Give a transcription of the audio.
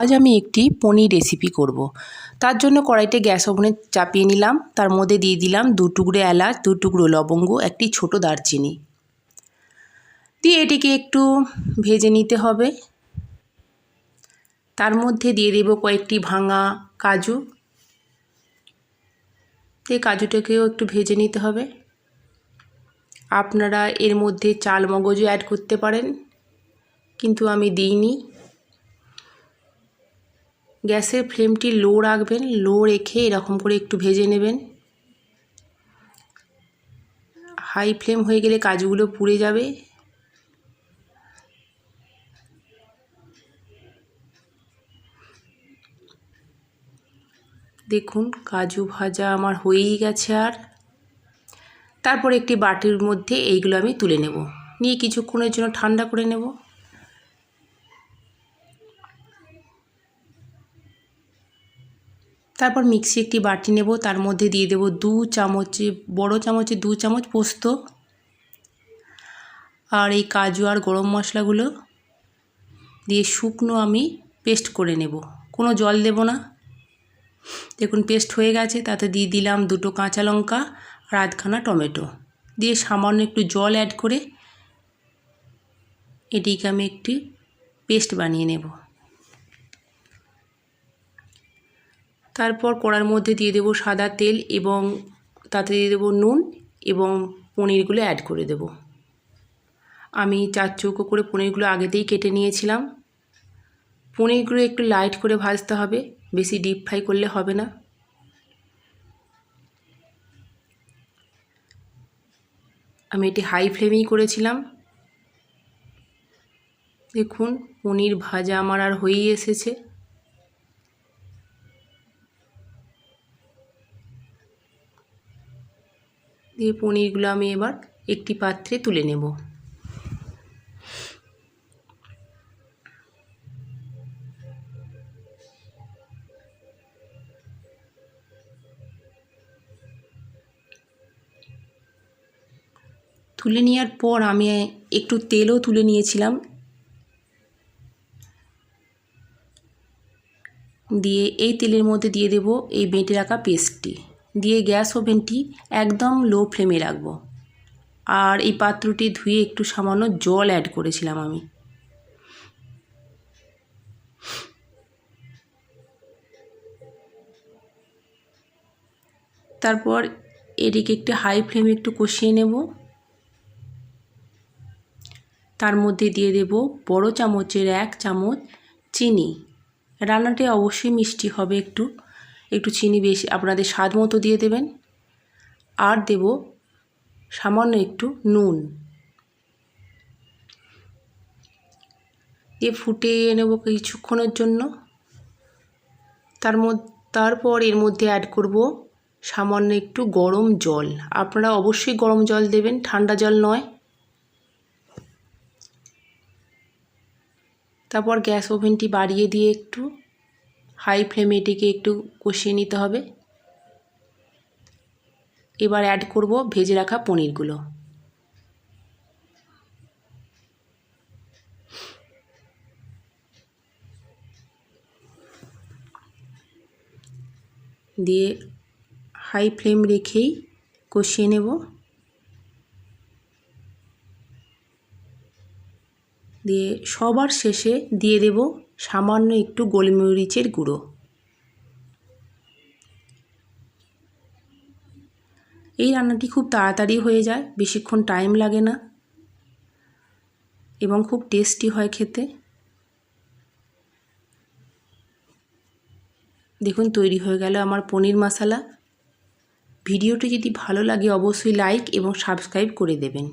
আজ আমি একটি পনির রেসিপি করব। তার জন্য কড়াইতে গ্যাস ওভেনে চাপিয়ে নিলাম। তার মধ্যে দিয়ে দিলাম 2 টুকরো এলাচ, 2 টুকরো লবঙ্গ, একটি ছোট দারচিনি দিয়ে এটিকে একটু ভেজে নিতে হবে। তার মধ্যে দিয়ে দেব কয়েকটি ভাঙা কাজু, এই কাজুটাকেও একটু ভেজে নিতে হবে। আপনারা এর মধ্যে চাল মগজও অ্যাড করতে পারেন, কিন্তু আমি দিইনি। গ্যাসের ফ্লেমটি লো রাখবেন, লো রেখে এরকম করে একটু ভেজে নেবেন। হাই ফ্লেম হয়ে গেলে কাজুগুলো পুড়ে যাবে। দেখুন কাজু ভাজা আমার হয়েই গেছে। আর তারপর একটি বাটির মধ্যে এইগুলো আমি তুলে নেব, নিয়ে কিছুক্ষণের জন্য ঠান্ডা করে নেব। তারপর মিক্সি একটি বাটি নেব, তার মধ্যে দিয়ে দেব 2 চামচে বড় চামচে 2 চামচ পোস্ত আর এই কাজু আর গরম মশলাগুলো দিয়ে শুকনো আমি পেস্ট করে নেব, কোনো জল দেব না। দেখুন পেস্ট হয়ে গেছে। তাতে দিয়ে দিলাম 2টো কাঁচা লঙ্কা আর আধখানা টমেটো, দিয়ে সামান্য একটু জল অ্যাড করে এটিকে আমি একটি পেস্ট বানিয়ে নেব। তারপর কড়ার মধ্যে দিয়ে দেব সাদা তেল এবং তাতে দিয়ে দেব নুন এবং পনিরগুলো অ্যাড করে দেব। আমি 4 চৌকো করে পনিরগুলো আগেতেই কেটে নিয়েছিলাম। পনিরগুলো একটু লাইট করে ভাজতে হবে, বেশি ডিপ ফ্রাই করলে হবে না। আমি এটি হাই ফ্লেমেই করেছিলাম। দেখুন পনির ভাজা আমার আর হয়েই এসেছে। দিয়ে পনিরগুলো আমি এবার একটি পাত্রে তুলে নেব। তুলে নেওয়ার পর আমি একটু তেলও তুলে নিয়েছিলাম, দিয়ে এই তেলের মধ্যে দিয়ে দেব এই বেটে রাখা পেস্টটি, দিয়ে গ্যাস ওভেনটি একদম লো ফ্লেমে রাখব। আর এই পাত্রটি ধুয়ে একটু সামান্য জল অ্যাড করেছিলাম আমি। তারপর এটিকে একটু হাই ফ্লেমে একটু কষিয়ে নেব। তার মধ্যে দিয়ে দেব বড় চামচের 1 চামচ চিনি। রান্নাটি অবশ্যই মিষ্টি হবে, একটু চিনি বেশি আপনাদের স্বাদ মতো দিয়ে দেবেন। আর দেব সামান্য একটু নুন, দিয়ে ফুটিয়ে নেব কিছুক্ষণের জন্য। তারপর এর মধ্যে অ্যাড করব সামান্য একটু গরম জল। আপনারা অবশ্যই গরম জল দেবেন, ঠান্ডা জল নয়। তারপর গ্যাস ওভেনটি বাড়িয়ে দিয়ে একটু হাই ফ্লেমে এটিকে একটু কষিয়ে নিতে হবে। এবার অ্যাড করব ভেজে রাখা পনিরগুলো। দিয়ে হাই ফ্লেম রেখেই কষিয়ে নেব। দিয়ে সবার শেষে দিয়ে দেব সামান্য একটু গোলমরিচের গুঁড়ো। এই রান্নাটি খুব তাড়াতাড়ি হয়ে যায়, বেশিক্ষণ টাইম লাগে না এবং খুব টেস্টি হয় খেতে। দেখুন তৈরি হয়ে গেল আমার পনির মশলা। ভিডিওটি যদি ভালো লাগে অবশ্যই লাইক এবং সাবস্ক্রাইব করে দেবেন।